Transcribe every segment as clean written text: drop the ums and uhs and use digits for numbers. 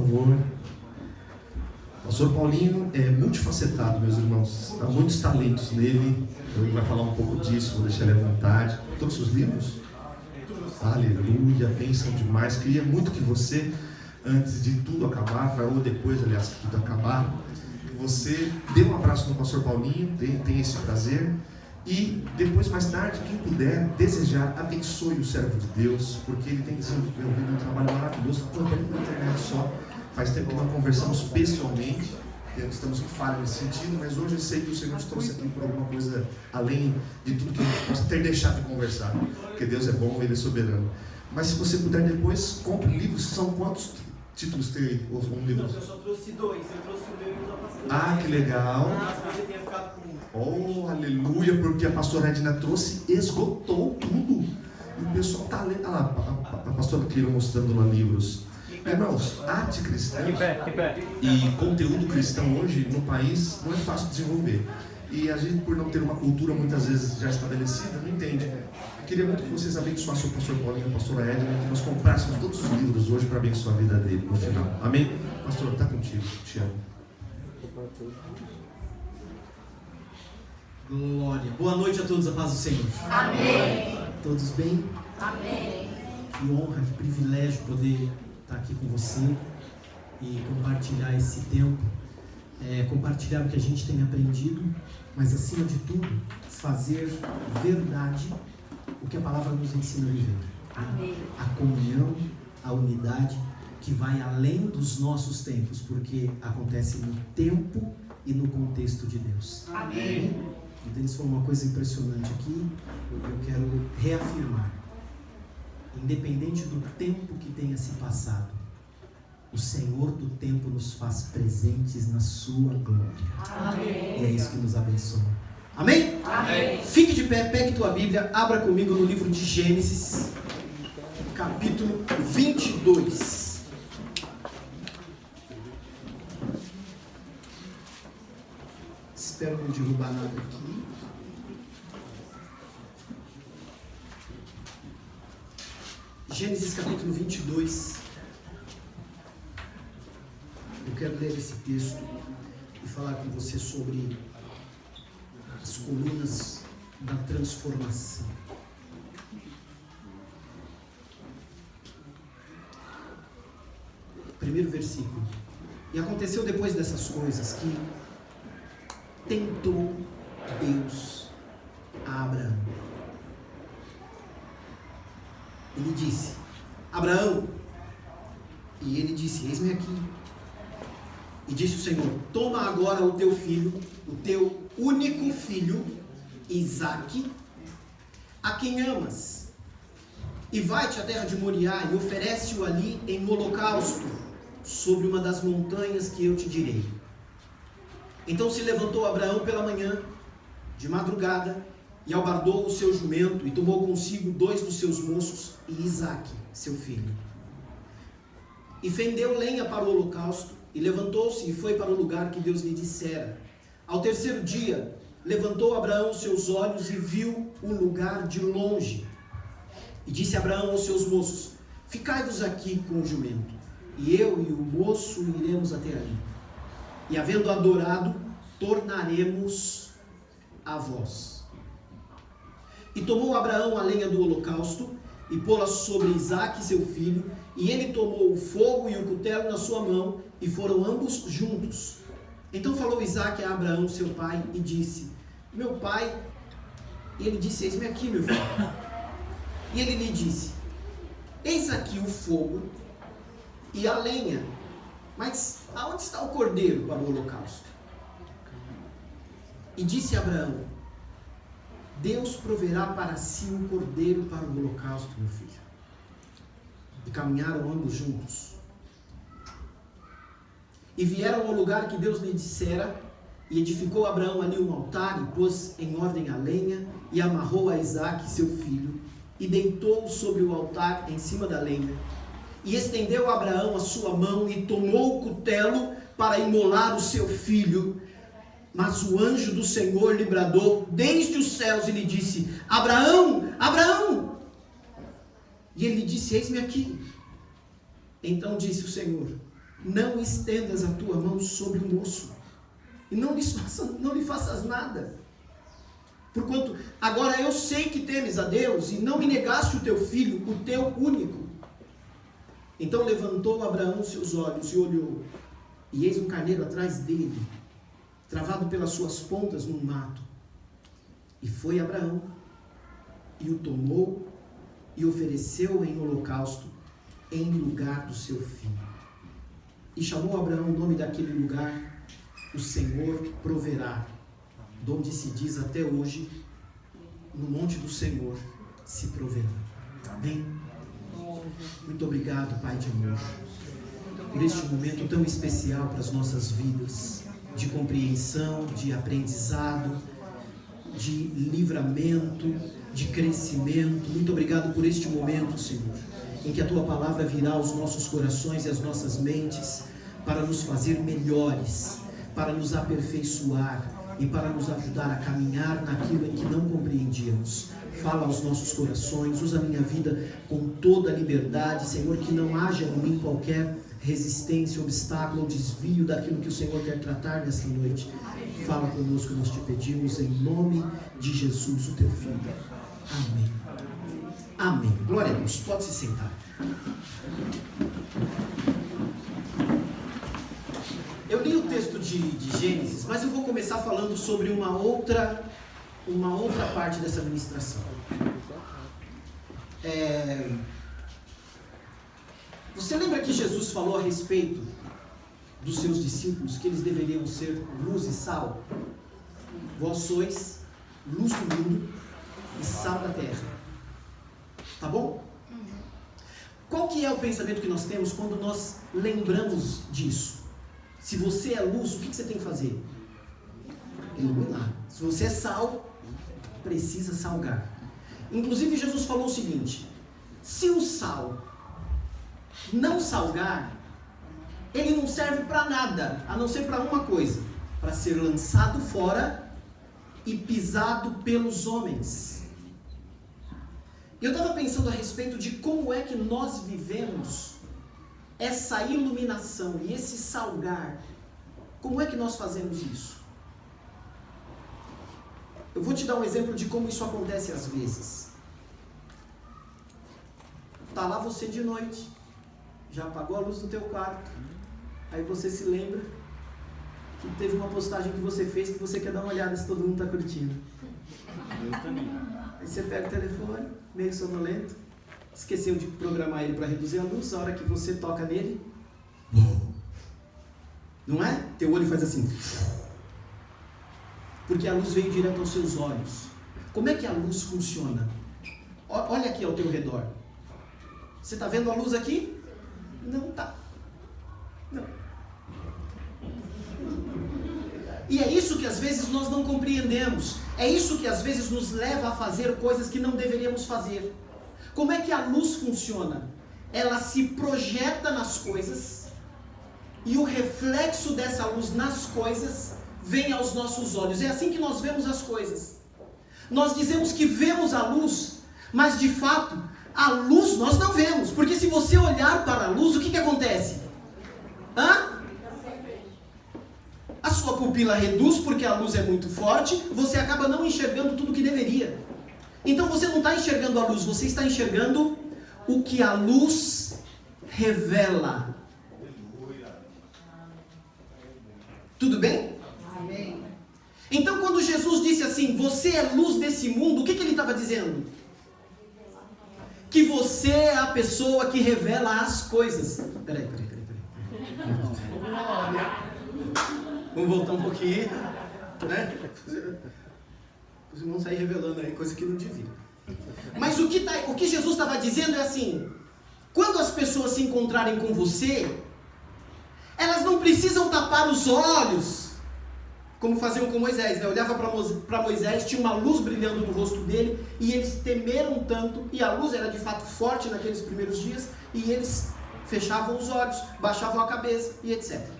favor. O pastor Paulinho é multifacetado, meus irmãos. Há muitos talentos nele. Ele vai falar um pouco disso, vou deixar ele à vontade. Todos os livros? Aleluia, bênção demais. Queria muito que você, antes de tudo acabar, ou depois, aliás, que tudo acabar, você dê um abraço no pastor Paulinho, tenha esse prazer. E depois, mais tarde, quem puder desejar, abençoe o servo de Deus, porque ele tem desenvolvido um trabalho maravilhoso, também na internet só. Faz tempo que não conversamos pessoalmente, estamos em falha nesse sentido, mas hoje eu sei que o Senhor nos trouxe aqui por alguma coisa além de tudo que a gente possa ter deixado de conversar, porque Deus é bom, Ele é soberano. Mas se você puder depois, compre livros. São quantos títulos tem aí? Um livro? Eu só trouxe 2, eu trouxe o meu e o da pastora. Ah, que legal! Você tenha ficado com um. Oh, aleluia, porque a pastora Edna trouxe, esgotou tudo. E o pessoal está lendo. Ah lá, a pastora Kira mostrando lá livros. Irmãos, arte cristã e conteúdo cristão hoje no país não é fácil de desenvolver. E a gente, por não ter uma cultura muitas vezes já estabelecida, não entende. Eu queria muito que vocês abençoassem o pastor Paulinho e a pastora Edna, que nós comprássemos todos os livros hoje para abençoar a vida dele no final. Amém? Pastor, está contigo. Te amo. Glória. Boa noite a todos, a paz do Senhor. Amém. Todos bem? Amém. Que honra, que privilégio poder estar aqui com você e compartilhar esse tempo. Compartilhar o que a gente tem aprendido, mas acima de tudo, fazer verdade o que a palavra nos ensina a viver. Amém. A comunhão, a unidade, que vai além dos nossos tempos, porque acontece no tempo e no contexto de Deus. Amém. Então isso foi uma coisa impressionante aqui. Eu quero reafirmar, independente do tempo que tenha se passado, o Senhor do tempo nos faz presentes na sua glória. Amém. E é isso que nos abençoa. Amém? Amém. Fique de pé, pegue tua Bíblia, abra comigo no livro de Gênesis, capítulo 22. Espero não derrubar nada aqui. Gênesis capítulo 22. Eu quero ler esse texto e falar com você sobre as colunas da transformação. Primeiro versículo. E aconteceu depois dessas coisas que tentou Deus a Abraão. Ele disse: Abraão. E ele disse: eis-me aqui. E disse o Senhor: toma agora o teu filho, o teu único filho, Isaque, a quem amas, e vai-te à terra de Moriá e oferece-o ali em holocausto, sobre uma das montanhas que eu te direi. Então se levantou Abraão pela manhã, de madrugada, e albardou o seu jumento, e tomou consigo 2 dos seus moços, e Isaque, seu filho. E fendeu lenha para o holocausto, e levantou-se e foi para o lugar que Deus lhe dissera. Ao terceiro dia, levantou Abraão os seus olhos e viu o lugar de longe. E disse Abraão aos seus moços: ficai-vos aqui com o jumento, e eu e o moço iremos até ali. E havendo adorado, tornaremos a vós. E tomou Abraão a lenha do holocausto, e pô-la sobre Isaque seu filho, e ele tomou o fogo e o cutelo na sua mão, e foram ambos juntos. Então falou Isaque a Abraão seu pai, e disse: meu pai. E ele disse: eis-me aqui, meu filho. E ele lhe disse: eis aqui o fogo e a lenha, mas aonde está o cordeiro para o holocausto? E disse Abraão: Deus proverá para si um cordeiro para o holocausto, meu filho. E caminharam ambos juntos. E vieram ao lugar que Deus lhe dissera, e edificou Abraão ali um altar, e pôs em ordem a lenha, e amarrou a Isaque, seu filho, e deitou-o sobre o altar em cima da lenha. E estendeu Abraão a sua mão, e tomou o cutelo para imolar o seu filho. Mas o anjo do Senhor lhe bradou desde os céus, e lhe disse: Abraão, Abraão! E ele lhe disse: eis-me aqui. Então disse o Senhor: não estendas a tua mão sobre o moço, e não lhe faças nada. Porquanto, agora eu sei que temes a Deus, e não me negaste o teu filho, o teu único. Então levantou Abraão seus olhos e olhou, e eis um carneiro atrás dele, travado pelas suas pontas no mato. E foi Abraão, e o tomou, e ofereceu em holocausto, em lugar do seu filho. E chamou Abraão o nome daquele lugar, o Senhor proverá, de onde se diz até hoje, no monte do Senhor se proverá. Amém? Muito obrigado, Pai de amor, por este momento tão especial para as nossas vidas, de compreensão, de aprendizado, de livramento, de crescimento. Muito obrigado por este momento, Senhor, em que a Tua palavra virá aos nossos corações e às nossas mentes para nos fazer melhores, para nos aperfeiçoar e para nos ajudar a caminhar naquilo em que não compreendíamos. Fala aos nossos corações, usa a minha vida com toda a liberdade, Senhor, que não haja em mim qualquer resistência, obstáculo ou desvio daquilo que o Senhor quer tratar nesta noite. Fala conosco, nós te pedimos, em nome de Jesus, o teu Filho. Amém. Amém. Glória a Deus. Pode se sentar. Eu li o texto de Gênesis, mas eu vou começar falando sobre uma outra parte dessa ministração. Você lembra que Jesus falou a respeito dos seus discípulos que eles deveriam ser luz e sal? Vós sois luz do mundo e sal da terra. Tá bom? Qual que é o pensamento que nós temos quando nós lembramos disso? Se você é luz, o que você tem que fazer? Iluminar. Se você é sal, precisa salgar. Inclusive Jesus falou o seguinte: se o sal não salgar, ele não serve para nada, a não ser para uma coisa: para ser lançado fora e pisado pelos homens. Eu estava pensando a respeito de como é que nós vivemos essa iluminação e esse salgar. Como é que nós fazemos isso? Eu vou te dar um exemplo de como isso acontece às vezes. Está lá você de noite, já apagou a luz do teu quarto, aí você se lembra que teve uma postagem que você fez que você quer dar uma olhada se todo mundo está curtindo. Eu também. Aí você pega o telefone, meio sonolento, esqueceu de programar ele para reduzir a luz, a hora que você toca nele, não é? Teu olho faz assim, porque a luz veio direto aos seus olhos. Como é que a luz funciona? Olha aqui ao teu redor. Você está vendo a luz aqui? Não está. Não. E é isso que às vezes nós não compreendemos. É isso que às vezes nos leva a fazer coisas que não deveríamos fazer. Como é que a luz funciona? Ela se projeta nas coisas e o reflexo dessa luz nas coisas vem aos nossos olhos. É assim que nós vemos as coisas. Nós dizemos que vemos a luz, mas de fato a luz nós não vemos. Porque se você olhar para a luz, o que acontece? A sua pupila reduz porque a luz é muito forte, você acaba não enxergando tudo o que deveria. Então você não está enxergando a luz, você está enxergando o que a luz revela. Tudo bem? Amém. Então quando Jesus disse assim, você é luz desse mundo, o que ele estava dizendo? Que você é a pessoa que revela as coisas. Peraí. Vamos voltar um pouquinho, né? Os irmãos saem revelando aí coisa que não devia. Mas o que Jesus estava dizendo é assim: quando as pessoas se encontrarem com você, elas não precisam tapar os olhos, como faziam com Moisés, né? Olhava para Moisés, tinha uma luz brilhando no rosto dele, e eles temeram tanto, e a luz era de fato forte naqueles primeiros dias, e eles fechavam os olhos, baixavam a cabeça e etc.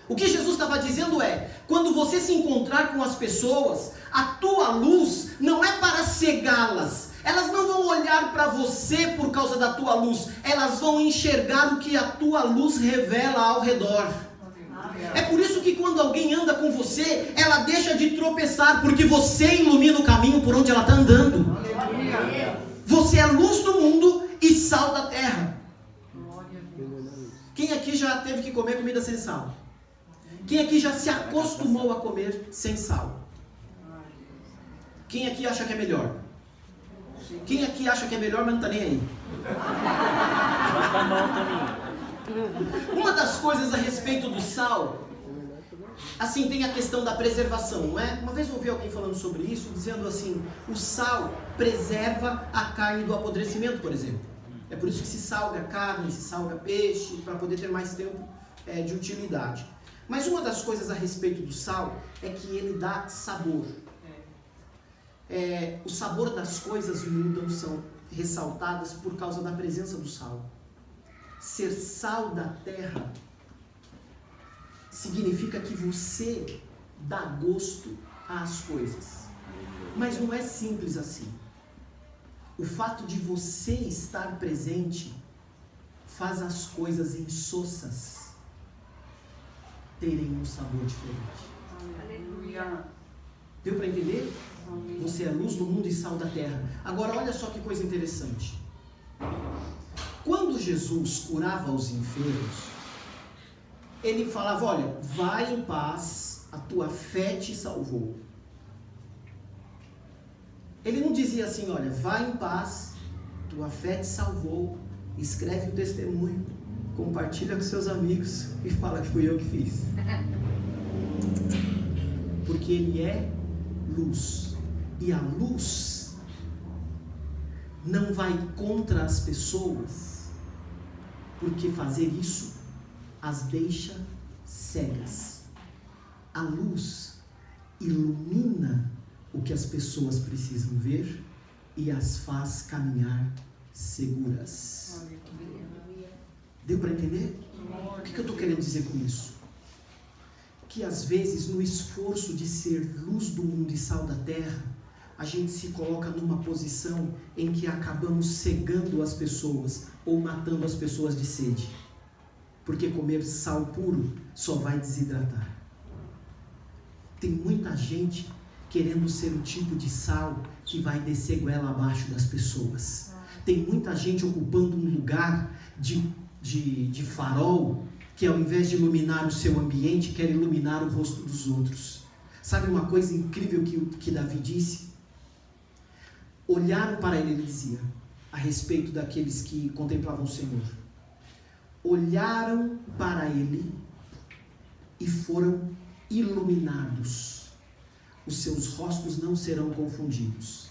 O que Jesus estava dizendo é, quando você se encontrar com as pessoas, a tua luz não é para cegá-las, Elas não vão olhar para você por causa da tua luz. Elas vão enxergar o que a tua luz revela ao redor. É por isso que quando alguém anda com você, ela deixa de tropeçar, porque você ilumina o caminho por onde ela está andando. Você é luz do mundo e sal da terra. Quem aqui já teve que comer comida sem sal? Quem aqui já se acostumou a comer sem sal? Quem aqui acha que é melhor? Quem aqui acha que é melhor, mas não está nem aí? Levanta a mão também. Uma das coisas a respeito do sal, assim, tem a questão da preservação, não é? Uma vez eu ouvi alguém falando sobre isso, dizendo assim, o sal preserva a carne do apodrecimento, por exemplo. É por isso que se salga carne, se salga peixe, para poder ter mais tempo de utilidade. Mas uma das coisas a respeito do sal é que ele dá sabor. O sabor das coisas mudam, são ressaltadas por causa da presença do sal. Ser sal da terra significa que você dá gosto às coisas. Mas não é simples assim. O fato de você estar presente faz as coisas insossas terem um sabor diferente. Aleluia. Deu para entender? Você é luz do mundo e sal da terra. Agora olha só que coisa interessante. Quando Jesus curava os enfermos, ele falava, olha, vai em paz, a tua fé te salvou. Ele não dizia assim, olha, vai em paz, tua fé te salvou, escreve o testemunho, compartilha com seus amigos e fala que fui eu que fiz. Porque ele é luz. E a luz não vai contra as pessoas, porque fazer isso as deixa cegas. A luz ilumina o que as pessoas precisam ver e as faz caminhar seguras. Deu para entender? O que eu estou querendo dizer com isso? Que às vezes no esforço de ser luz do mundo e sal da terra, a gente se coloca numa posição em que acabamos cegando as pessoas ou matando as pessoas de sede. Porque comer sal puro só vai desidratar. Tem muita gente querendo ser o tipo de sal que vai descer goela abaixo das pessoas. Tem muita gente ocupando um lugar de farol que ao invés de iluminar o seu ambiente, quer iluminar o rosto dos outros. Sabe uma coisa incrível que Davi disse? Olharam para ele, dizia, a respeito daqueles que contemplavam o Senhor. Olharam para ele e foram iluminados. Os seus rostos não serão confundidos.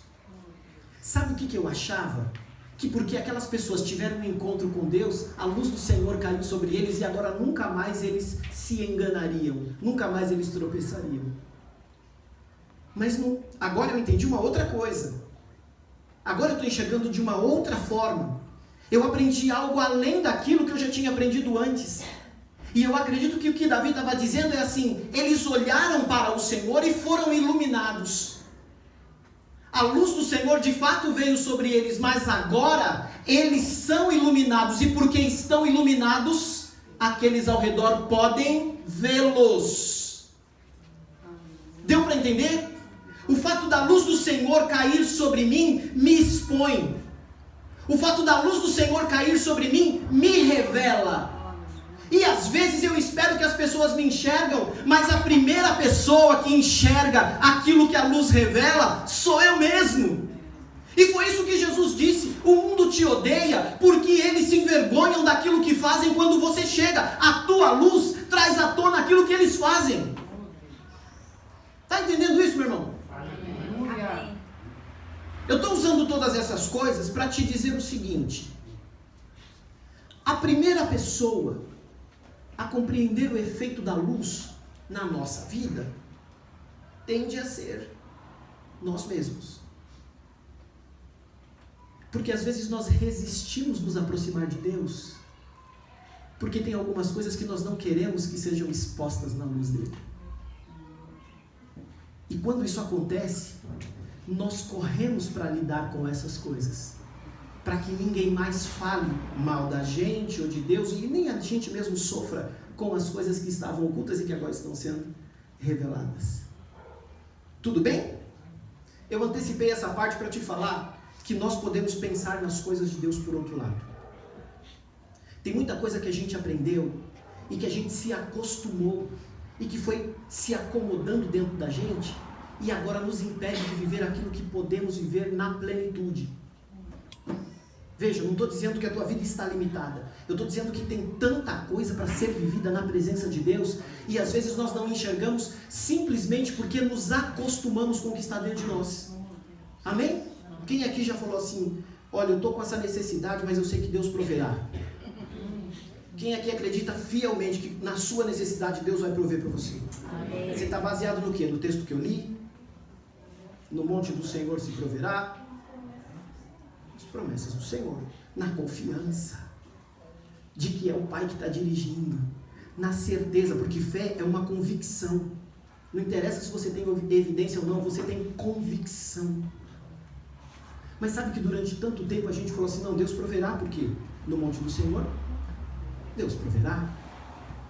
Sabe o que eu achava? Que porque aquelas pessoas tiveram um encontro com Deus, a luz do Senhor caiu sobre eles e agora nunca mais eles se enganariam, nunca mais eles tropeçariam. Mas não, agora eu entendi uma outra coisa. Agora eu estou enxergando de uma outra forma. Eu aprendi algo além daquilo que eu já tinha aprendido antes. E eu acredito que o que Davi estava dizendo é assim, eles olharam para o Senhor e foram iluminados. A luz do Senhor de fato veio sobre eles, mas agora eles são iluminados. E porque estão iluminados, aqueles ao redor podem vê-los. Deu para entender? O fato da luz do Senhor cair sobre mim me expõe. O fato da luz do Senhor cair sobre mim me revela. E às vezes eu espero que as pessoas me enxergam, mas a primeira pessoa que enxerga aquilo que a luz revela sou eu mesmo. E foi isso que Jesus disse, o mundo te odeia porque eles se envergonham daquilo que fazem quando você chega. A tua luz traz à tona aquilo que eles fazem. Está entendendo isso, meu irmão? Amém. Eu estou usando todas essas coisas para te dizer o seguinte. A primeira pessoa a compreender o efeito da luz na nossa vida tende a ser nós mesmos. Porque às vezes nós resistimos nos aproximar de Deus, porque tem algumas coisas que nós não queremos que sejam expostas na luz dele. E quando isso acontece, nós corremos para lidar com essas coisas, para que ninguém mais fale mal da gente ou de Deus, e nem a gente mesmo sofra com as coisas que estavam ocultas e que agora estão sendo reveladas. Tudo bem? Eu antecipei essa parte para te falar que nós podemos pensar nas coisas de Deus por outro lado. Tem muita coisa que a gente aprendeu e que a gente se acostumou e que foi se acomodando dentro da gente e agora nos impede de viver aquilo que podemos viver na plenitude. Veja, eu não estou dizendo que a tua vida está limitada. Eu estou dizendo que tem tanta coisa para ser vivida na presença de Deus e às vezes nós não enxergamos simplesmente porque nos acostumamos com o que está dentro de nós. Amém? Quem aqui já falou assim, olha, eu estou com essa necessidade, mas eu sei que Deus proverá? Quem aqui acredita fielmente que na sua necessidade Deus vai prover para você? Amém. Você está baseado no quê? No texto que eu li? No monte do Senhor se proverá? As promessas do Senhor. Na confiança de que é o Pai que está dirigindo. Na certeza, porque fé é uma convicção. Não interessa se você tem evidência ou não, você tem convicção. Mas sabe que durante tanto tempo a gente falou assim, não, Deus proverá, por quê? No monte do Senhor, Deus proverá.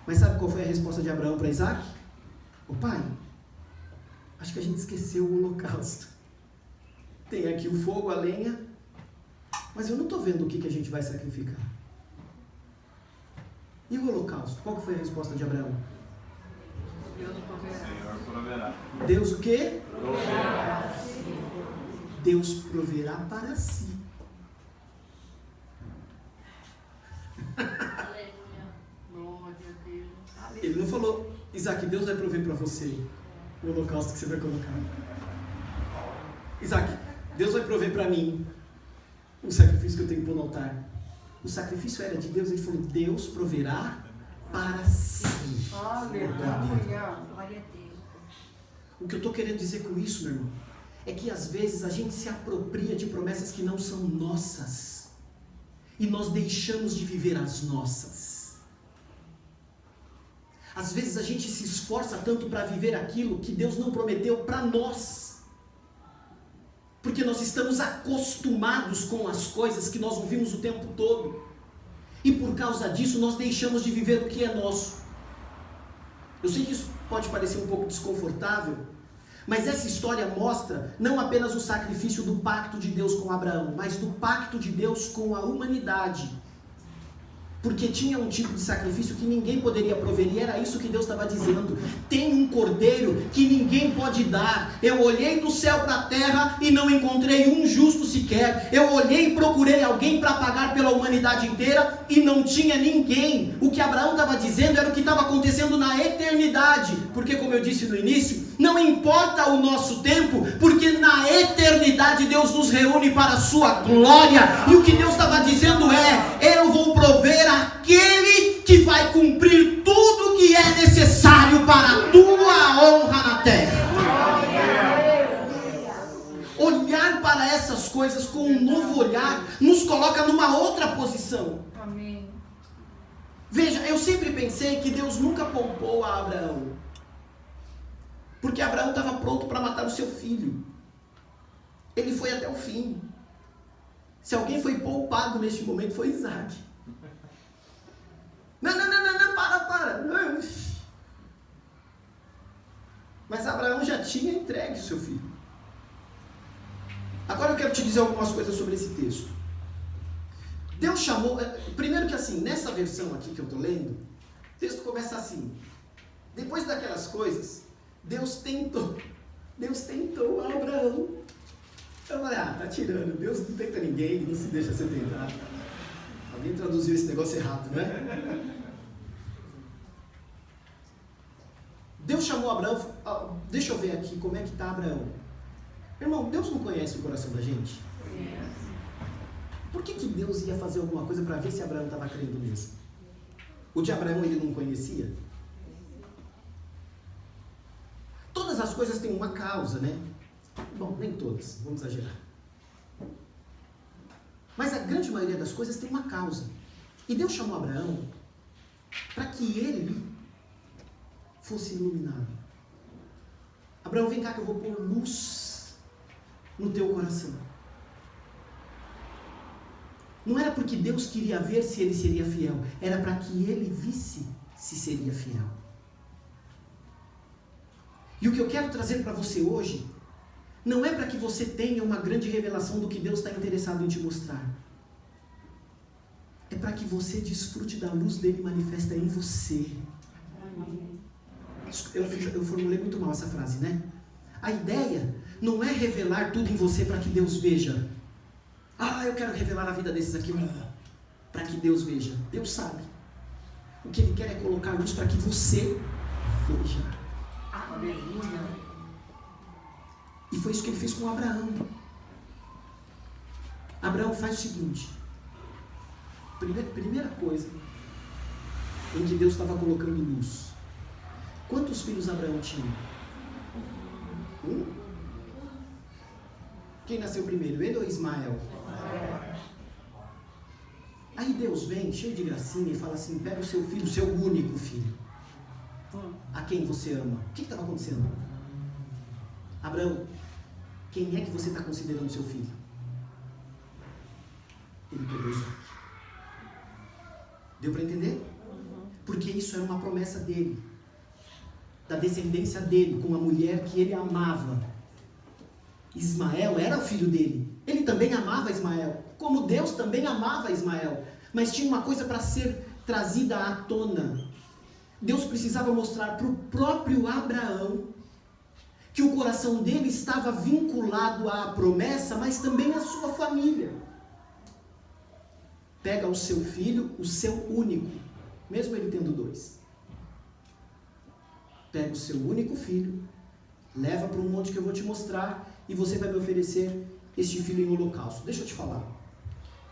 Mas sabe qual foi a resposta de Abraão para Isaac? Ô pai, acho que a gente esqueceu o holocausto. Tem aqui o fogo, a lenha, mas eu não estou vendo o que a gente vai sacrificar. E o holocausto? Qual que foi a resposta de Abraão? Deus proverá. Deus o quê? Proverá. Deus proverá para si. Glória a Deus. Ele não falou, Isaac, Deus vai prover para você o holocausto que você vai colocar. Isaac, Deus vai prover para mim o sacrifício que eu tenho que pôr no altar. O sacrifício era de Deus, ele falou, Deus proverá para si. Aleluia. Glória a Deus. O que eu estou querendo dizer com isso, meu irmão, é que às vezes a gente se apropria de promessas que não são nossas. E nós deixamos de viver as nossas. Às vezes a gente se esforça tanto para viver aquilo que Deus não prometeu para nós. Porque nós estamos acostumados com as coisas que nós ouvimos o tempo todo. E por causa disso nós deixamos de viver o que é nosso. Eu sei que isso pode parecer um pouco desconfortável, mas essa história mostra não apenas o sacrifício do pacto de Deus com Abraão, mas do pacto de Deus com a humanidade. Porque tinha um tipo de sacrifício que ninguém poderia prover, e era isso que Deus estava dizendo. Tem um cordeiro que ninguém pode dar. Eu olhei do céu para a terra e não encontrei um justo sequer. Eu olhei e procurei alguém para pagar pela humanidade inteira e não tinha ninguém. O que Abraão estava dizendo era o que estava acontecendo na eternidade. Porque, como eu disse no início, não importa o nosso tempo, porque na eternidade Deus nos reúne para a sua glória. E o que Deus estava dizendo é, eu vou prover aquele que vai cumprir tudo que é necessário para a tua honra na terra. Olhar para essas coisas com um novo olhar nos coloca numa outra posição. Amém. Veja, eu sempre pensei que Deus nunca poupou a Abraão, porque Abraão estava pronto para matar o seu filho. Ele foi até o fim. Se alguém foi poupado neste momento, foi Isaac. Não, para. Não. Mas Abraão já tinha entregue o seu filho. Agora eu quero te dizer algumas coisas sobre esse texto. Deus chamou, primeiro que assim, nessa versão aqui que eu estou lendo, o texto começa assim: depois daquelas coisas, Deus tentou Abraão. Eu falei, tá tirando, Deus não tenta ninguém, ele não se deixa ser tentado. Alguém traduziu esse negócio errado, né? Deus chamou Abraão, deixa eu ver aqui como é que está Abraão. Irmão, Deus não conhece o coração da gente? Por que Deus ia fazer alguma coisa para ver se Abraão estava crendo mesmo? O de Abraão ele não conhecia? Todas as coisas têm uma causa, né? Bom, nem todas, vamos exagerar. Mas a grande maioria das coisas tem uma causa. E Deus chamou Abraão para que ele fosse iluminado. Abraão, vem cá que eu vou pôr luz no teu coração. Não era porque Deus queria ver se ele seria fiel, era para que ele visse se seria fiel. E o que eu quero trazer para você hoje, não é para que você tenha uma grande revelação do que Deus está interessado em te mostrar. É para que você desfrute da luz dele manifesta em você. Eu formulei muito mal essa frase, né? A ideia não é revelar tudo em você para que Deus veja. Eu quero revelar a vida desses aqui para que Deus veja. Deus sabe. O que ele quer é colocar luz para que você veja. Aleluia. E foi isso que ele fez com Abraão. Abraão faz o seguinte. Primeira coisa em que Deus estava colocando luz. Quantos filhos Abraão tinha? Quem nasceu primeiro, ele ou Ismael? Aí Deus vem, cheio de gracinha, e fala assim, pega o seu filho, o seu único filho, a quem você ama. O que estava acontecendo? Abraão, quem é que você está considerando seu filho? Ele pegou Isaac. Deu para entender? Porque isso era uma promessa dele, da descendência dele, com a mulher que ele amava. Ismael era o filho dele. Ele também amava Ismael, como Deus também amava Ismael. Mas tinha uma coisa para ser trazida à tona. Deus precisava mostrar para o próprio Abraão que o coração dele estava vinculado à promessa, mas também à sua família. Pega o seu filho, o seu único, mesmo ele tendo 2. Pega o seu único filho, leva para um monte que eu vou te mostrar, e você vai me oferecer este filho em holocausto. Deixa eu te falar.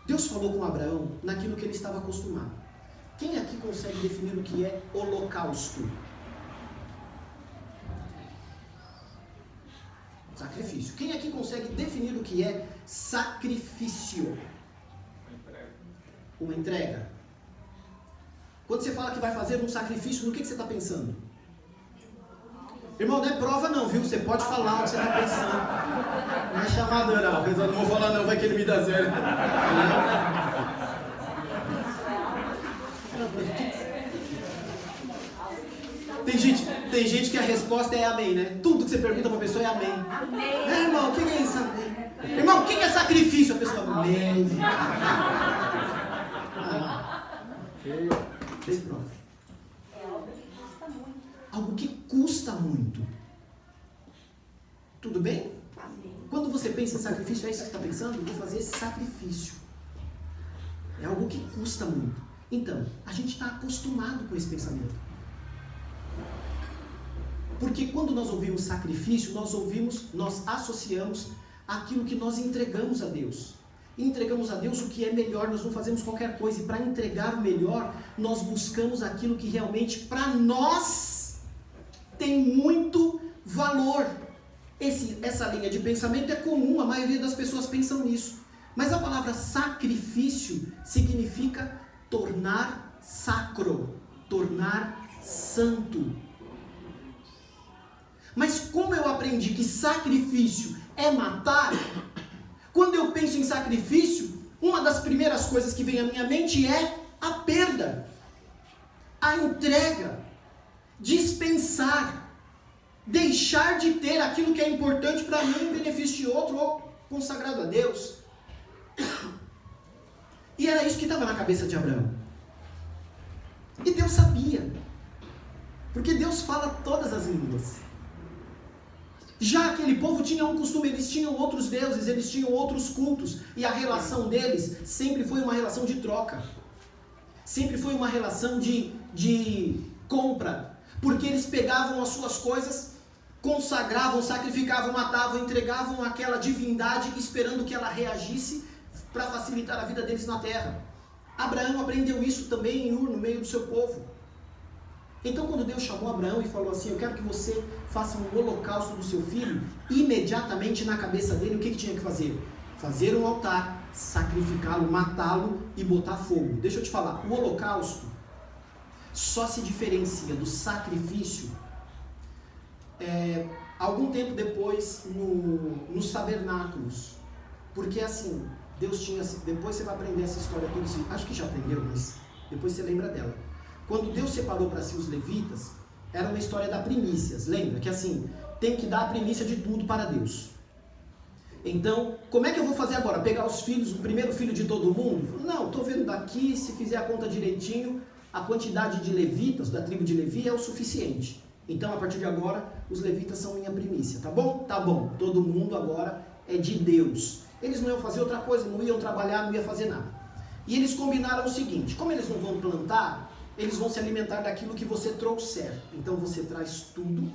Deus falou com Abraão naquilo que ele estava acostumado. Quem aqui consegue definir o que é holocausto? Sacrifício. Quem aqui consegue definir o que é sacrifício? Uma entrega. Quando você fala que vai fazer um sacrifício, no que você está pensando? Irmão, não é prova não, viu? Você pode falar o que você está pensando. Não é chamada oral. Eu não vou falar não, vai que ele me dá 0. Tem gente que a resposta é amém, né? Tudo que você pergunta para a pessoa é amém. Amém. Irmão, o que é isso? Amém. Irmão, o que é sacrifício? A pessoa, amém. Tem prova. Algo que custa muito. Tudo bem? Quando você pensa em sacrifício, é isso que você está pensando? Vou fazer esse sacrifício. É algo que custa muito. Então, a gente está acostumado com esse pensamento. Porque quando nós ouvimos sacrifício, nós associamos aquilo que nós entregamos a Deus. Entregamos a Deus o que é melhor, nós não fazemos qualquer coisa. E para entregar o melhor, nós buscamos aquilo que realmente para nós tem muito valor. Essa linha de pensamento é comum, a maioria das pessoas pensam nisso. Mas a palavra sacrifício significa tornar sacro, tornar santo. Mas como eu aprendi que sacrifício é matar, quando eu penso em sacrifício, uma das primeiras coisas que vem à minha mente é a perda, a entrega, dispensar, deixar de ter aquilo que é importante para mim em benefício de outro ou consagrado a Deus. E era isso que estava na cabeça de Abraão. E Deus sabia, porque Deus fala todas as línguas. Já aquele povo tinha um costume, eles tinham outros deuses, eles tinham outros cultos, e a relação deles sempre foi uma relação de troca, sempre foi uma relação de compra, porque eles pegavam as suas coisas, consagravam, sacrificavam, matavam, entregavam àquela divindade, esperando que ela reagisse para facilitar a vida deles na terra. Abraão aprendeu isso também em Ur, no meio do seu povo. Então, quando Deus chamou Abraão e falou assim, eu quero que você faça um holocausto do seu filho, imediatamente na cabeça dele, o que tinha que fazer? Fazer um altar, sacrificá-lo, matá-lo e botar fogo. Deixa eu te falar, o holocausto só se diferencia do sacrifício algum tempo depois nos tabernáculos. Porque assim, Deus tinha... Depois você vai aprender essa história toda. Acho que já aprendeu, mas depois você lembra dela. Quando Deus separou para si os levitas, era uma história da primícias. Lembra que assim, tem que dar a primícia de tudo para Deus. Então, como é que eu vou fazer agora? Pegar os filhos, o primeiro filho de todo mundo? Não, estou vendo daqui, se fizer a conta direitinho, a quantidade de levitas, da tribo de Levi, é o suficiente. Então, a partir de agora, os levitas são minha primícia, tá bom? Tá bom, todo mundo agora é de Deus. Eles não iam fazer outra coisa, não iam trabalhar, não iam fazer nada. E eles combinaram o seguinte, como eles não vão plantar, eles vão se alimentar daquilo que você trouxer. Então, você traz tudo,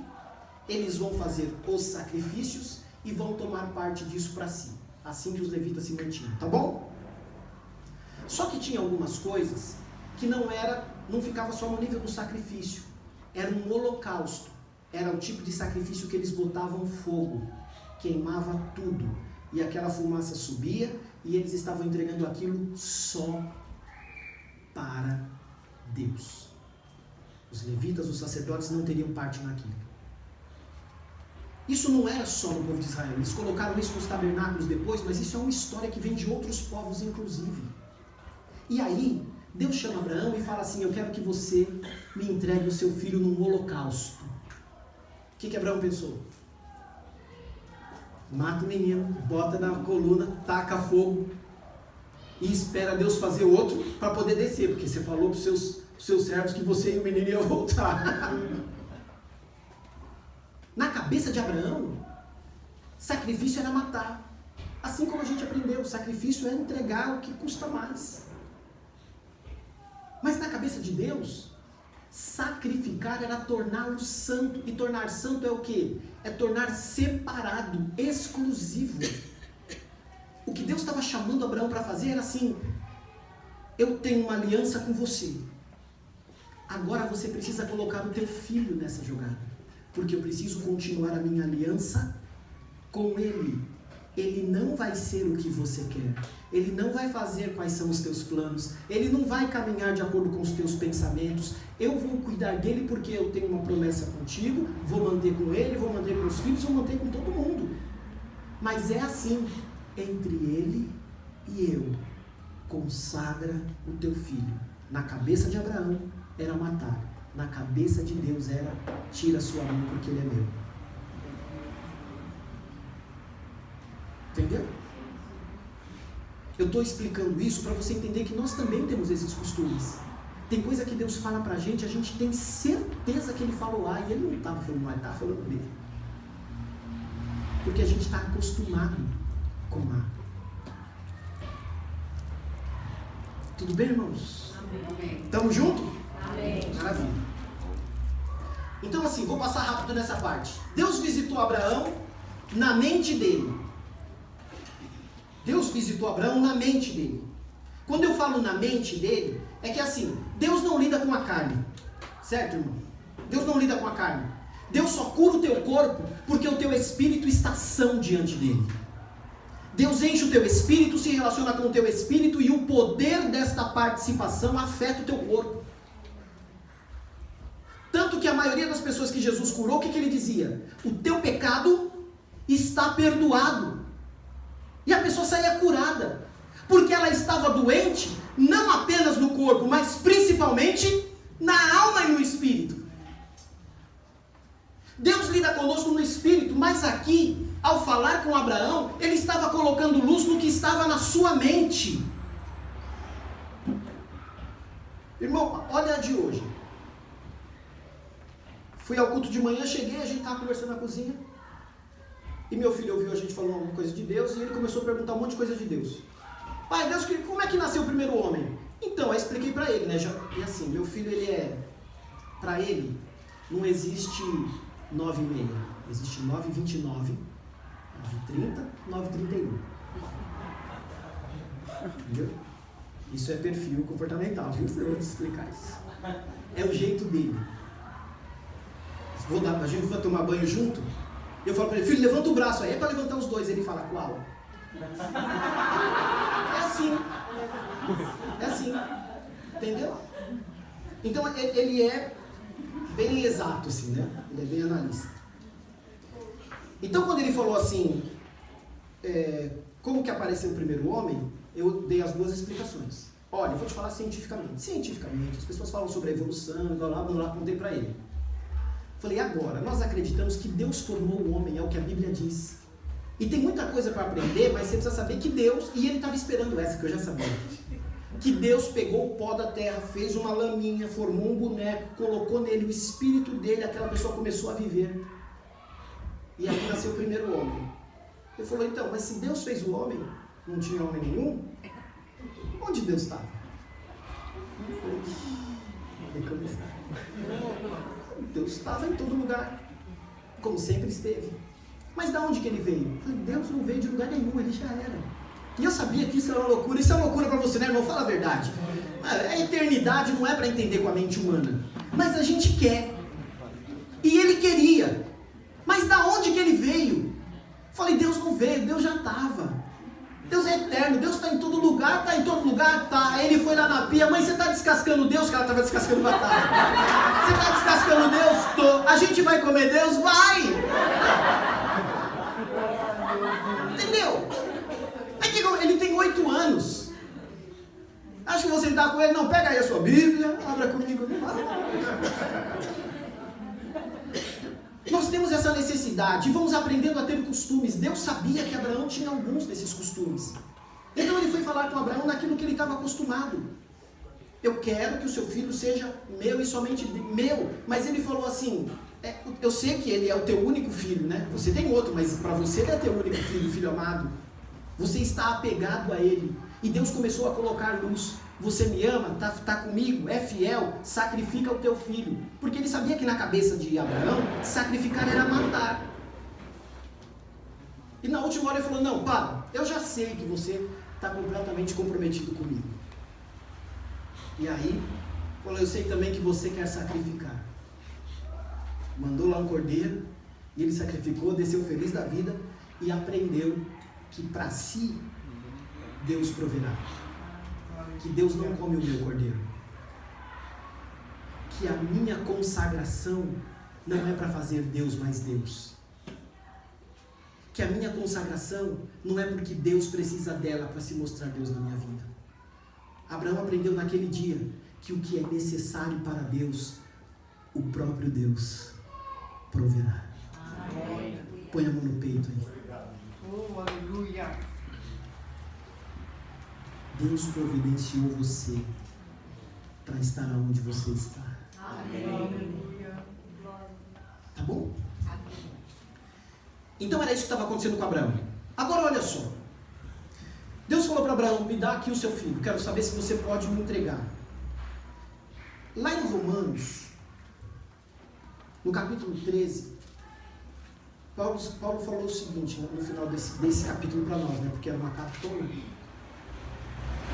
eles vão fazer os sacrifícios, e vão tomar parte disso para si. Assim que os levitas se mantinham, tá bom? Só que tinha algumas coisas que não ficava só no nível do sacrifício. Era um holocausto. Era o tipo de sacrifício que eles botavam fogo. Queimava tudo. E aquela fumaça subia e eles estavam entregando aquilo só para Deus. Os levitas, os sacerdotes não teriam parte naquilo. Isso não era só no povo de Israel, eles colocaram isso nos tabernáculos depois, mas isso é uma história que vem de outros povos inclusive. E aí, Deus chama Abraão e fala assim, eu quero que você me entregue o seu filho num holocausto. O que Abraão pensou? Mata o menino, bota na coluna, taca fogo e espera Deus fazer outro para poder descer, porque você falou para os seus servos que você e o menino iam voltar. Na cabeça de Abraão, sacrifício era matar. Assim como a gente aprendeu, sacrifício é entregar o que custa mais. Mas na cabeça de Deus, sacrificar era torná-lo santo. E tornar santo é o quê? É tornar separado, exclusivo. O que Deus estava chamando Abraão para fazer era assim, eu tenho uma aliança com você. Agora você precisa colocar o teu filho nessa jogada. Porque eu preciso continuar a minha aliança com Ele. Ele não vai ser o que você quer. Ele não vai fazer quais são os teus planos. Ele não vai caminhar de acordo com os teus pensamentos. Eu vou cuidar dele porque eu tenho uma promessa contigo. Vou manter com ele, vou manter com os filhos, vou manter com todo mundo. Mas é assim, entre ele e eu. Consagra o teu filho. Na cabeça de Abraão era matar. Na cabeça de Deus era, tira a sua mão porque ele é meu. Entendeu? Eu estou explicando isso para você entender que nós também temos esses costumes. Tem coisa que Deus fala pra gente, a gente tem certeza que ele falou A e ele não estava falando A, ele estava falando B. Porque a gente está acostumado com A. Tudo bem, irmãos? Amém. Estamos juntos? Amém. Maravilha. Então assim, vou passar rápido nessa parte. Deus visitou Abraão na mente dele. Deus visitou Abraão na mente dele. Quando eu falo na mente dele, é que assim, Deus não lida com a carne. Certo, irmão? Deus não lida com a carne. Deus só cura o teu corpo porque o teu espírito está são diante dele. Deus enche o teu espírito, se relaciona com o teu espírito e o poder desta participação afeta o teu corpo. Tanto que a maioria das pessoas que Jesus curou, o que ele dizia? O teu pecado está perdoado. E a pessoa saía curada. Porque ela estava doente, não apenas no corpo, mas principalmente na alma e no espírito. Deus lida conosco no espírito, mas aqui, ao falar com Abraão, ele estava colocando luz no que estava na sua mente. Irmão, olha a de hoje. Fui ao culto de manhã, cheguei, a gente estava conversando na cozinha. E meu filho ouviu a gente falando alguma coisa de Deus, e ele começou a perguntar um monte de coisa de Deus. Pai, Deus, como é que nasceu o primeiro homem? Então, aí expliquei para ele, né? E assim, meu filho, para ele, não existe 9,5. Existe 9,29, 9,30, 9,31. Entendeu? Isso é perfil comportamental, viu? Eu vou explicar isso. É o jeito dele. A gente vai tomar banho junto. Eu falo para ele, filho, levanta o braço aí. É para levantar os dois. Ele fala, qual? É assim. É assim. Entendeu? Então ele é bem exato, assim, né? Ele é bem analista. Então, quando ele falou assim, como que apareceu o primeiro homem, eu dei as duas explicações. Olha, eu vou te falar cientificamente. Cientificamente, as pessoas falam sobre a evolução, blá, blá, blá, contei para ele. Falei, agora, nós acreditamos que Deus formou o homem, é o que a Bíblia diz. E tem muita coisa para aprender, mas você precisa saber que Deus, e ele estava esperando essa, que eu já sabia, que Deus pegou o pó da terra, fez uma laminha, formou um boneco, colocou nele o espírito dele, aquela pessoa começou a viver. E aí nasceu o primeiro homem. Ele falou, então, mas se Deus fez o homem, não tinha homem nenhum, onde Deus estava? Deus estava em todo lugar, como sempre esteve. Mas de onde que ele veio? Eu falei, Deus não veio de lugar nenhum, ele já era. E eu sabia que isso era uma loucura. Isso é uma loucura para você, né, irmão? Fala a verdade. A eternidade não é para entender com a mente humana. Mas a gente quer. E ele queria. Mas da onde que ele veio? Eu falei, Deus não veio, Deus já estava. Deus é eterno, Deus está em todo lugar, está em todo lugar, tá. Ele foi lá na pia, mãe, você está descascando Deus? Que ela estava descascando batata. Você está descascando Deus? Tô. A gente vai comer Deus? Vai! Entendeu? Ele tem 8 anos. Acho que você está com ele. Não, pega aí a sua Bíblia, abra comigo. Nós temos essa necessidade e vamos aprendendo a ter costumes. Deus sabia que Abraão tinha alguns desses costumes. Então ele foi falar com Abraão naquilo que ele estava acostumado. Eu quero que o seu filho seja meu e somente meu. Mas ele falou assim, eu sei que ele é o teu único filho, né? Você tem outro, mas para você ele é teu único filho, filho amado. Você está apegado a ele. E Deus começou a colocar luz. Você me ama, tá comigo, é fiel, sacrifica o teu filho. Porque ele sabia que na cabeça de Abraão, sacrificar era matar. E na última hora ele falou, não, para, eu já sei que você está completamente comprometido comigo. E aí, falou, eu sei também que você quer sacrificar. Mandou lá um cordeiro, e ele sacrificou, desceu feliz da vida, e aprendeu que para si, Deus proverá. Que Deus não come o meu cordeiro. Que a minha consagração não é para fazer Deus mais Deus. Que a minha consagração não é porque Deus precisa dela para se mostrar Deus na minha vida. Abraão aprendeu naquele dia que o que é necessário para Deus, o próprio Deus proverá. Amém. Põe a mão no peito aí. Oh, aleluia. Deus providenciou você para estar onde você está. Amém. Tá bom? Então era isso que estava acontecendo com Abraão. Agora olha só. Deus falou para Abraão, me dá aqui o seu filho. Quero saber se você pode me entregar. Lá em Romanos, no capítulo 13, Paulo falou o seguinte, no final desse capítulo para nós, né? Porque era uma cartona.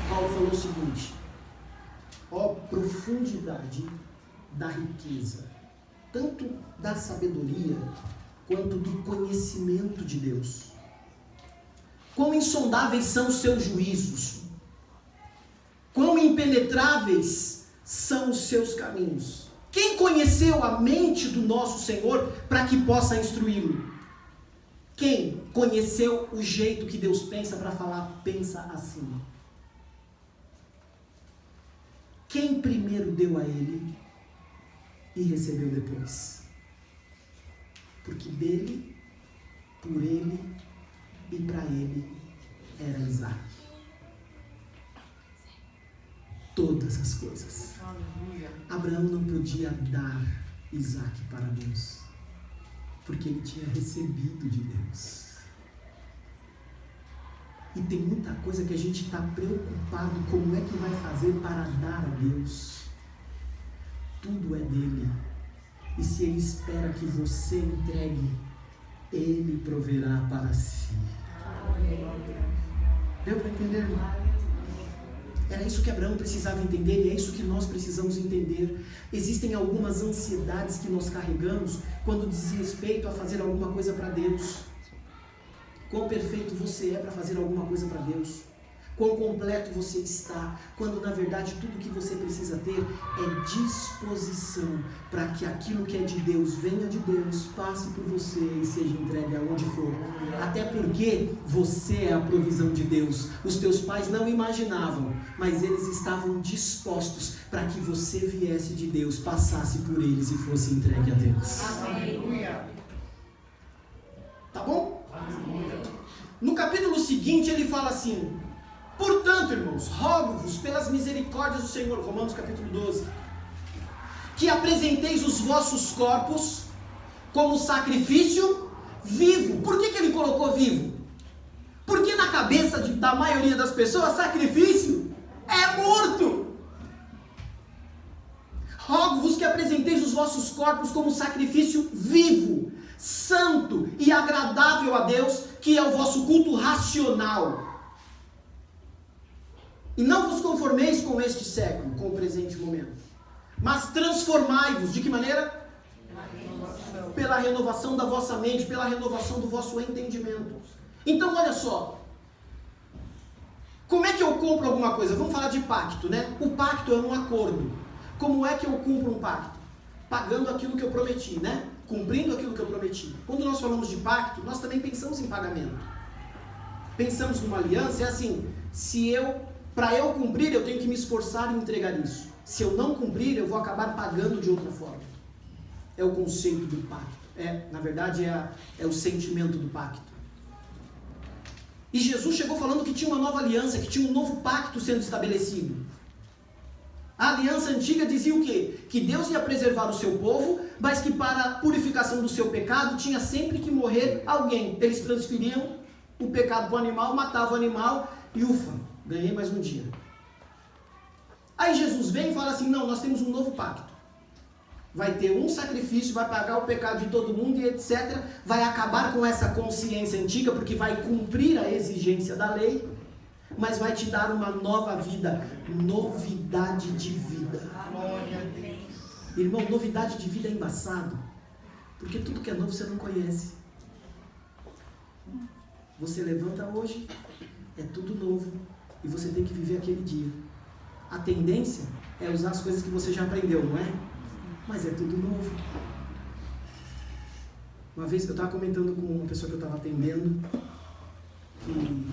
Paulo falou o seguinte, ó profundidade da riqueza, tanto da sabedoria, quanto do conhecimento de Deus. Quão insondáveis são os seus juízos, quão impenetráveis são os seus caminhos. Quem conheceu a mente do nosso Senhor para que possa instruí-lo? Quem conheceu o jeito que Deus pensa para falar, pensa assim? Quem primeiro deu a ele e recebeu depois? Porque dele, por ele e para ele era Isaac. Todas as coisas. Abraão não podia dar Isaac para Deus, porque ele tinha recebido de Deus. E tem muita coisa que a gente está preocupado como é que vai fazer para dar a Deus. Tudo é dele. E se ele espera que você entregue, ele proverá para si. Deu para entender, irmão? Era isso que Abraão precisava entender e é isso que nós precisamos entender. Existem algumas ansiedades que nós carregamos quando diz respeito a fazer alguma coisa para Deus. Quão perfeito você é para fazer alguma coisa para Deus? quão completo você está, quando na verdade tudo que você precisa ter é disposição para que aquilo que é de Deus venha de Deus, passe por você e seja entregue aonde for. Até porque você é a provisão de Deus. Os teus pais não imaginavam, mas eles estavam dispostos para que você viesse de Deus, passasse por eles e fosse entregue a Deus. Aleluia. Tá bom? No capítulo seguinte ele fala assim: portanto, irmãos, rogo-vos pelas misericórdias do Senhor, Romanos capítulo 12, que apresenteis os vossos corpos como sacrifício vivo. Por que ele colocou vivo? Porque na cabeça da maioria das pessoas, sacrifício é morto. Rogo-vos que apresenteis os vossos corpos como sacrifício vivo, santo e agradável a Deus, que é o vosso culto racional. E não vos conformeis com este século, com o presente momento, mas transformai-vos. De que maneira? Pela renovação da vossa mente, pela renovação do vosso entendimento. Então, olha só. Como é que eu compro alguma coisa? Vamos falar de pacto, né? O pacto é um acordo. Como é que eu cumpro um pacto? Pagando aquilo que eu prometi, né? Cumprindo aquilo que eu prometi. Quando nós falamos de pacto, nós também pensamos em pagamento. Pensamos numa aliança, é assim, para eu cumprir, eu tenho que me esforçar em entregar isso. Se eu não cumprir, eu vou acabar pagando de outra forma. É o conceito do pacto. Na verdade, é o sentimento do pacto. E Jesus chegou falando que tinha uma nova aliança, que tinha um novo pacto sendo estabelecido. A aliança antiga dizia o quê? Que Deus ia preservar o seu povo, mas que para a purificação do seu pecado tinha sempre que morrer alguém. Eles transferiam o pecado para o animal, matavam o animal e ufa, ganhei mais um dia. Aí Jesus vem e fala assim: não, nós temos um novo pacto. Vai ter um sacrifício, vai pagar o pecado de todo mundo e etc. Vai acabar com essa consciência antiga, porque vai cumprir a exigência da lei, mas vai te dar uma nova vida, novidade de vida. Glória a Deus. Irmão, novidade de vida é embaçado, porque tudo que é novo você não conhece. Você levanta hoje, é tudo novo, e você tem que viver aquele dia. A tendência é usar as coisas que você já aprendeu, não é? Mas é tudo novo. Uma vez eu estava comentando com uma pessoa que eu estava atendendo, que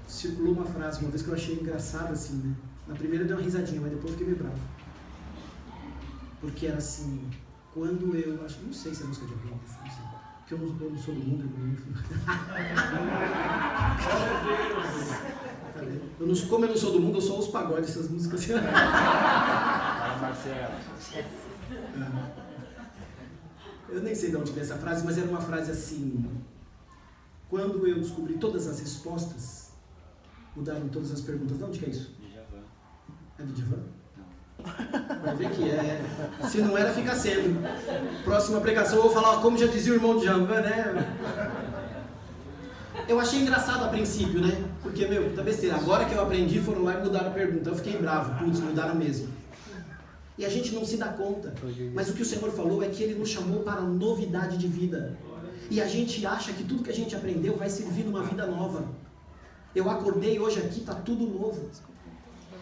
circulou uma frase uma vez que eu achei engraçada assim, né? Na primeira eu dei uma risadinha, mas depois eu fiquei meio bravo. Porque era assim, quando eu... não sei se é música de alguém, não sei. Porque eu não sou do mundo, como eu não sou do mundo, eu sou os pagodes, essas músicas. Marcelo. Eu nem sei de onde veio essa frase, mas era uma frase assim: quando eu descobri todas as respostas, mudaram todas as perguntas. De onde que é isso? Djavan. É do Djavan? Vai ver que é. Se não era, fica sendo. Próxima pregação eu vou falar, como já dizia o irmão Djavan, né? Eu achei engraçado a princípio, né? Porque, puta besteira. Agora que eu aprendi, foram lá e mudaram a pergunta. Eu fiquei bravo. Putz, mudaram mesmo. E a gente não se dá conta. Mas o que o Senhor falou é que Ele nos chamou para novidade de vida. E a gente acha que tudo que a gente aprendeu vai servir numa vida nova. Eu acordei hoje aqui, tá tudo novo.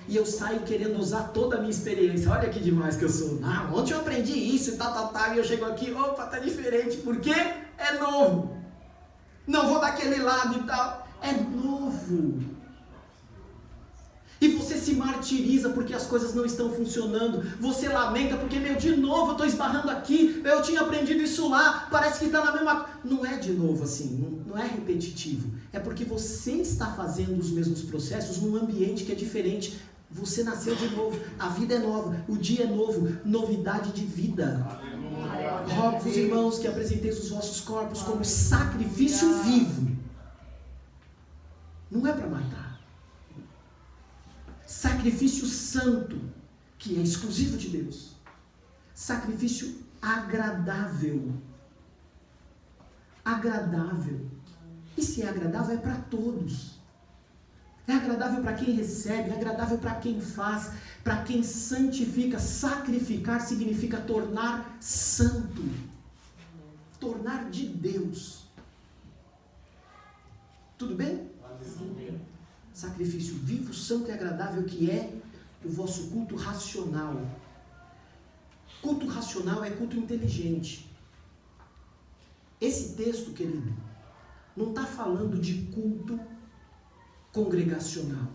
E eu saio querendo usar toda a minha experiência. Olha que demais que eu sou. Ontem eu aprendi isso e tal. E eu chego aqui, opa, tá diferente. Porque é novo. Não vou daquele lado e tal. É novo. E você se martiriza porque as coisas não estão funcionando. Você lamenta porque, de novo eu estou esbarrando aqui. Eu tinha aprendido isso lá. Parece que está na mesma... Não é de novo assim. Não é repetitivo. É porque você está fazendo os mesmos processos num ambiente que é diferente. Você nasceu de novo. A vida é nova. O dia é novo. Novidade de vida. Rogo-vos, irmãos, que apresenteis os vossos corpos como sacrifício vivo. Não é para matar. Sacrifício santo, que é exclusivo de Deus. Sacrifício agradável. Agradável. E se é agradável, é para todos. É agradável para quem recebe, é agradável para quem faz, para quem santifica. Sacrificar significa tornar santo. Tornar de Deus. Tudo bem? sacrifício vivo, santo e agradável, que é o vosso culto racional. Culto racional é culto inteligente. Esse texto, querido, não está falando de culto congregacional.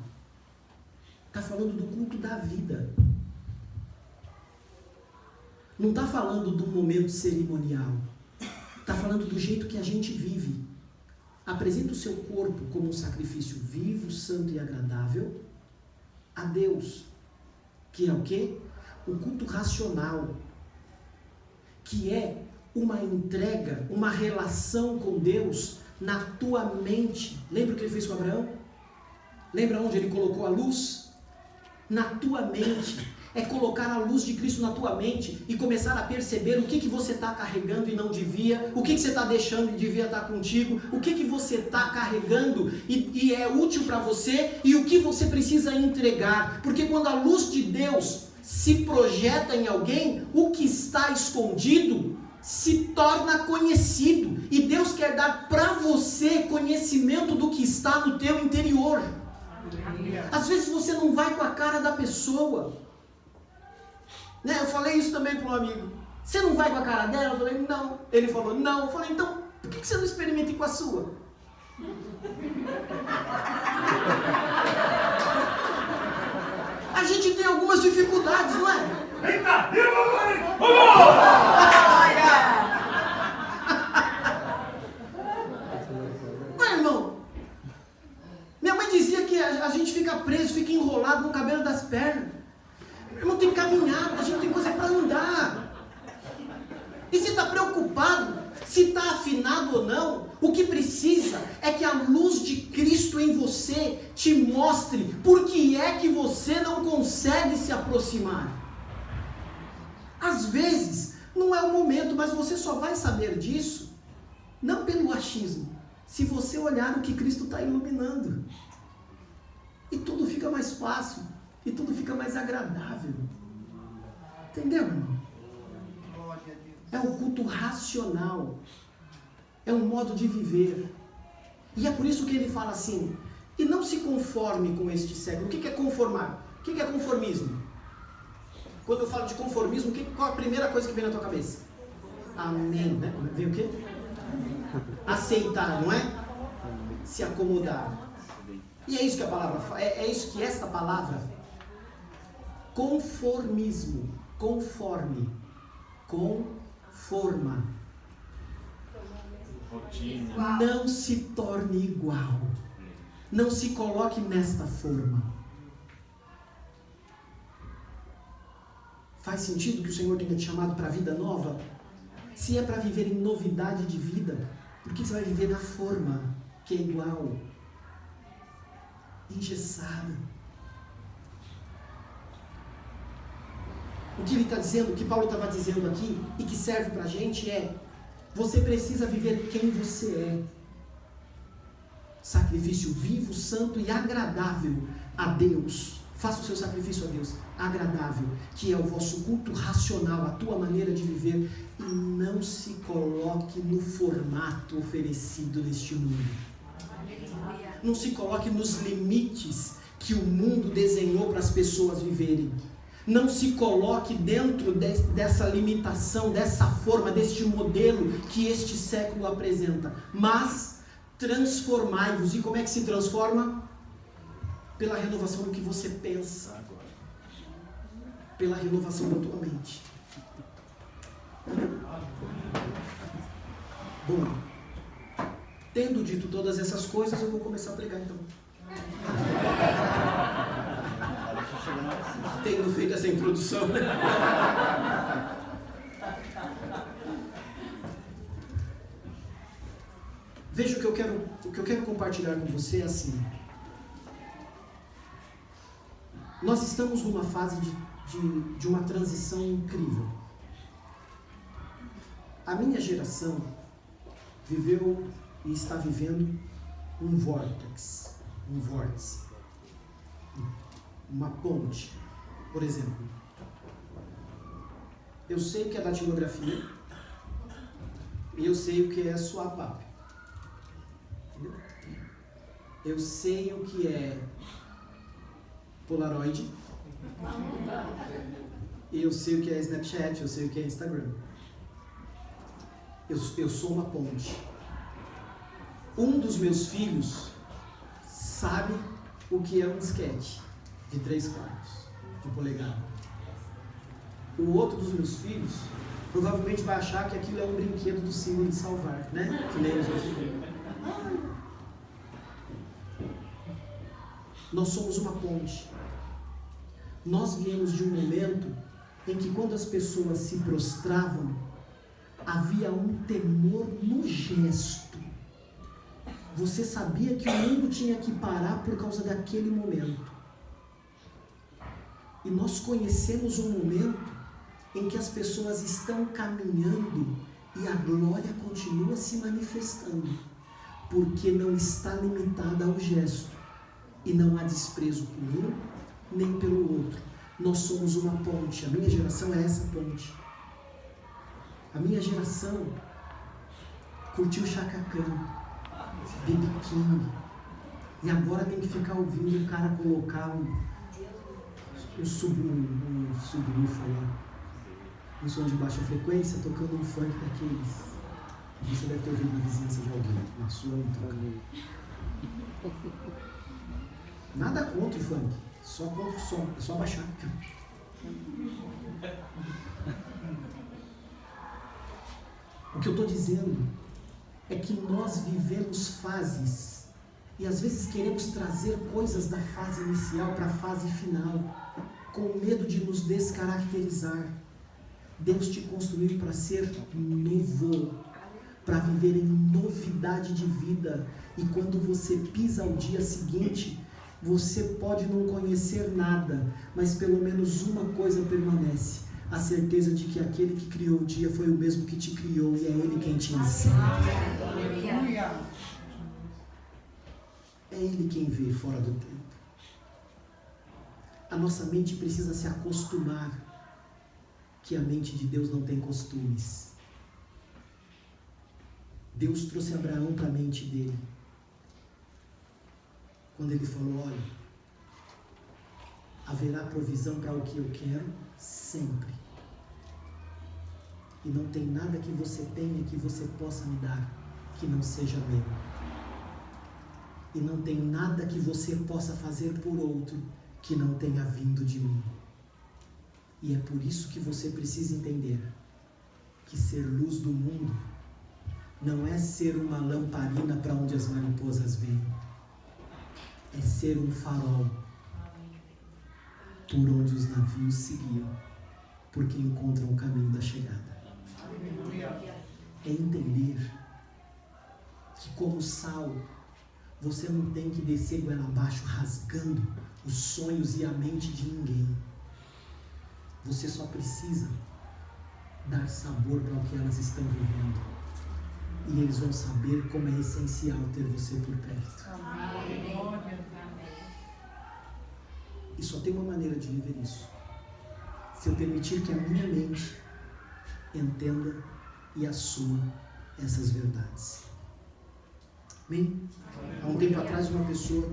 Está falando do culto da vida. Não está falando de um momento cerimonial. Está falando do jeito que a gente vive. Apresenta o seu corpo como um sacrifício vivo, santo e agradável a Deus. Que é o quê? O culto racional. Que é uma entrega, uma relação com Deus na tua mente. Lembra o que ele fez com Abraão? Lembra onde ele colocou a luz? Na tua mente. É colocar a luz de Cristo na tua mente e começar a perceber o que você está carregando e não devia, o que você está deixando e devia estar contigo, o que você está carregando e é útil para você e o que você precisa entregar. Porque quando a luz de Deus se projeta em alguém, o que está escondido se torna conhecido. E Deus quer dar para você conhecimento do que está no teu interior. Às vezes você não vai com a cara da pessoa. Né? Eu falei isso também para um amigo. Você não vai com a cara dela? Eu falei, não. Ele falou, não. Eu falei, então, por que você não experimenta ir com a sua? A gente tem algumas dificuldades, não é? Eita! Não é, irmão? Minha mãe dizia que a gente fica preso, fica enrolado no cabelo das pernas. Irmão, tem que caminhar, a gente tem coisa para andar. E se está preocupado, se está afinado ou não, o que precisa é que a luz de Cristo em você te mostre por que é que você não consegue se aproximar. Às vezes, não é o momento, mas você só vai saber disso, não pelo achismo, se você olhar o que Cristo está iluminando. E tudo fica mais fácil. E tudo fica mais agradável. Entendeu, irmão? É um culto racional. É um modo de viver. E é por isso que ele fala assim, e não se conforme com este século. O que é conformar? O que é conformismo? Quando eu falo de conformismo, qual a primeira coisa que vem na tua cabeça? Amém, né? Vem o quê? Aceitar, não é? Se acomodar. E é isso que a palavra fala. É isso que esta palavra... Conformismo, conforme, conforma. Rotina. Não se torne igual. Não se coloque nesta forma. Faz sentido que o Senhor tenha te chamado para a vida nova? Se é para viver em novidade de vida, por que você vai viver na forma que é igual? Engessada. O que ele está dizendo, o que Paulo estava dizendo aqui, e que serve para a gente é, você precisa viver quem você é. Sacrifício vivo, santo e agradável a Deus. Faça o seu sacrifício a Deus, agradável, que é o vosso culto racional, a tua maneira de viver, e não se coloque no formato oferecido neste mundo. Não se coloque nos limites que o mundo desenhou para as pessoas viverem. Não se coloque dentro dessa limitação, dessa forma, deste modelo que este século apresenta. Mas transformai-vos. E como é que se transforma? Pela renovação do que você pensa. Pela renovação da tua mente. Bom, tendo dito todas essas coisas, eu vou começar a pregar então. Tendo feito essa introdução. Veja o que eu quero compartilhar com você é assim. Nós estamos numa fase de uma transição incrível. A minha geração viveu e está vivendo um vórtice, uma ponte, por exemplo. Eu sei o que é datilografia e eu sei o que é swap-up. Eu sei o que é Polaroid. Eu sei o que é Snapchat, eu sei o que é Instagram. Eu sou uma ponte. Um dos meus filhos sabe o que é um disquete de 3 quartos, de polegada. O outro dos meus filhos provavelmente vai achar que aquilo é um brinquedo do símbolo de salvar, né? Que nem a gente vê. Nós somos uma ponte. Nós viemos de um momento em que quando as pessoas se prostravam, havia um temor no gesto. Você sabia que o mundo tinha que parar por causa daquele momento. E nós conhecemos um momento em que as pessoas estão caminhando e a glória continua se manifestando, porque não está limitada ao gesto. E não há desprezo por um, nem pelo outro. Nós somos uma ponte. A minha geração é essa ponte. A minha geração curtiu Chaka Khan, B.B. King. E agora tem que ficar ouvindo o cara colocar um subwoofer lá, um som de baixa frequência, tocando um funk daqueles. Você deve ter ouvido na vizinhança de alguém. Na sua não toca. Nada contra o funk, só contra o som, é só baixar. O que eu estou dizendo é que nós vivemos fases e às vezes queremos trazer coisas da fase inicial para a fase final, com medo de nos descaracterizar. Deus te construiu para ser novo, para viver em novidade de vida, e quando você pisa ao dia seguinte, você pode não conhecer nada, mas pelo menos uma coisa permanece: a certeza de que aquele que criou o dia foi o mesmo que te criou, e é Ele quem te ensina. É Ele quem vê fora do tempo. A nossa mente precisa se acostumar que a mente de Deus não tem costumes. Deus trouxe Abraão para a mente dele, quando ele falou: olha, haverá provisão para o que eu quero sempre. E não tem nada que você tenha que você possa me dar que não seja meu. E não tem nada que você possa fazer por outro que não tenha vindo de mim. E é por isso que você precisa entender que ser luz do mundo não é ser uma lamparina para onde as mariposas vêm. É ser um farol por onde os navios seguiam, porque encontram o caminho da chegada. É entender que, como sal, você não tem que descer goela abaixo rasgando os sonhos e a mente de ninguém. Você só precisa dar sabor para o que elas estão vivendo, e eles vão saber como é essencial ter você por perto. E só tem uma maneira de viver isso: se eu permitir que a minha mente entenda e assuma essas verdades. Amém? Há um tempo atrás, uma pessoa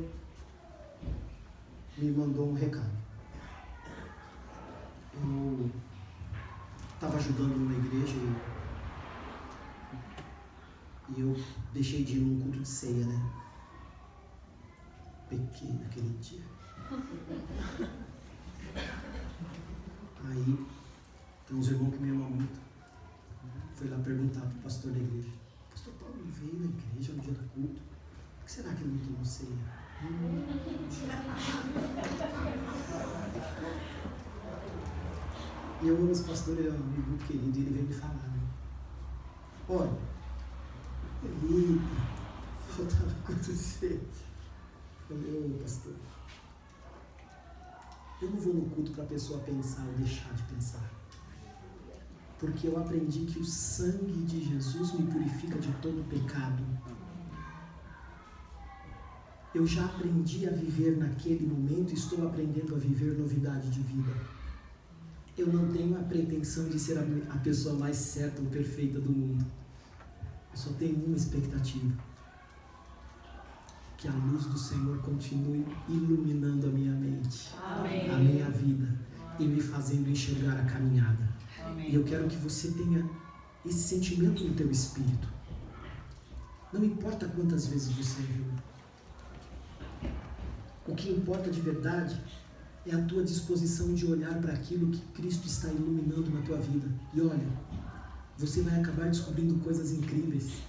me mandou um recado. Eu estava ajudando numa igreja e eu deixei de ir num culto de ceia, né? Pequei naquele dia. Aí tem uns irmãos que me amam muito. Fui lá perguntar pro pastor da igreja: pastor Paulo veio na igreja no dia do culto, por que será que ele não tomou ceia? E eu amo esse pastor, ele é um amigo muito querido, e ele veio me falar, né? Olha, faltava acontecer. Falei: ô pastor, eu não vou no culto para a pessoa pensar ou deixar de pensar, porque eu aprendi que o sangue de Jesus me purifica de todo pecado. Eu já aprendi a viver naquele momento e estou aprendendo a viver novidade de vida. Eu não tenho a pretensão de ser a pessoa mais certa ou perfeita do mundo. Eu só tenho uma expectativa: que a luz do Senhor continue iluminando a minha mente, Amém. a minha vida e me fazendo enxergar a caminhada. Amém. E eu quero que você tenha esse sentimento no teu espírito. Não importa quantas vezes você viu. O que importa de verdade é a tua disposição de olhar para aquilo que Cristo está iluminando na tua vida. E olha, você vai acabar descobrindo coisas incríveis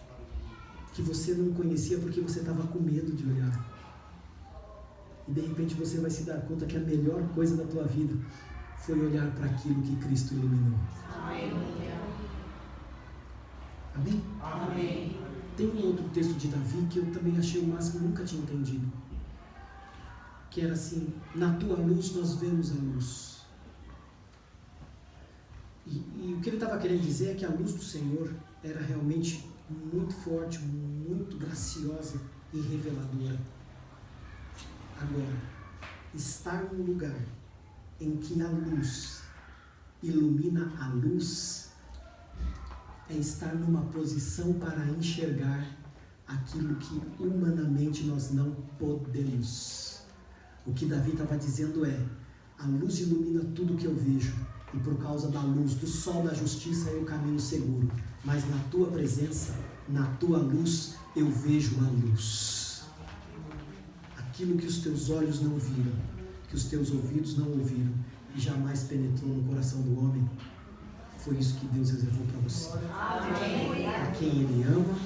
que você não conhecia porque você estava com medo de olhar. E de repente você vai se dar conta que a melhor coisa da tua vida foi olhar para aquilo que Cristo iluminou. Amém. Amém? Amém. Tem um outro texto de Davi que eu também achei o máximo, nunca tinha entendido. Que era assim: na tua luz nós vemos a luz. E o que ele estava querendo dizer é que a luz do Senhor era realmente muito forte, muito graciosa e reveladora. Agora, estar num lugar em que a luz ilumina a luz é estar numa posição para enxergar aquilo que humanamente nós não podemos. O que Davi estava dizendo é: a luz ilumina tudo que eu vejo, e por causa da luz do sol da justiça eu caminho seguro, mas na tua presença, na tua luz, eu vejo a luz. Aquilo que os teus olhos não viram, que os teus ouvidos não ouviram e jamais penetrou no coração do homem, foi isso que Deus reservou para você. Amém. A quem Ele ama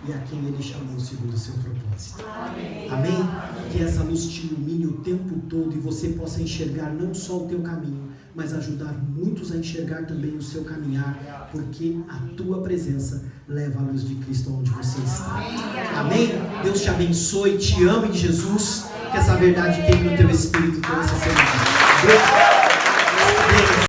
e a quem Ele chamou segundo o seu propósito. Amém. Amém? Que essa luz te ilumine o tempo todo e você possa enxergar não só o teu caminho, mas ajudar muitos a enxergar também o seu caminhar, porque a tua presença leva a luz de Cristo onde você está. Amém? Deus te abençoe, te ame, Jesus, que essa verdade queime no teu espírito toda essa semana.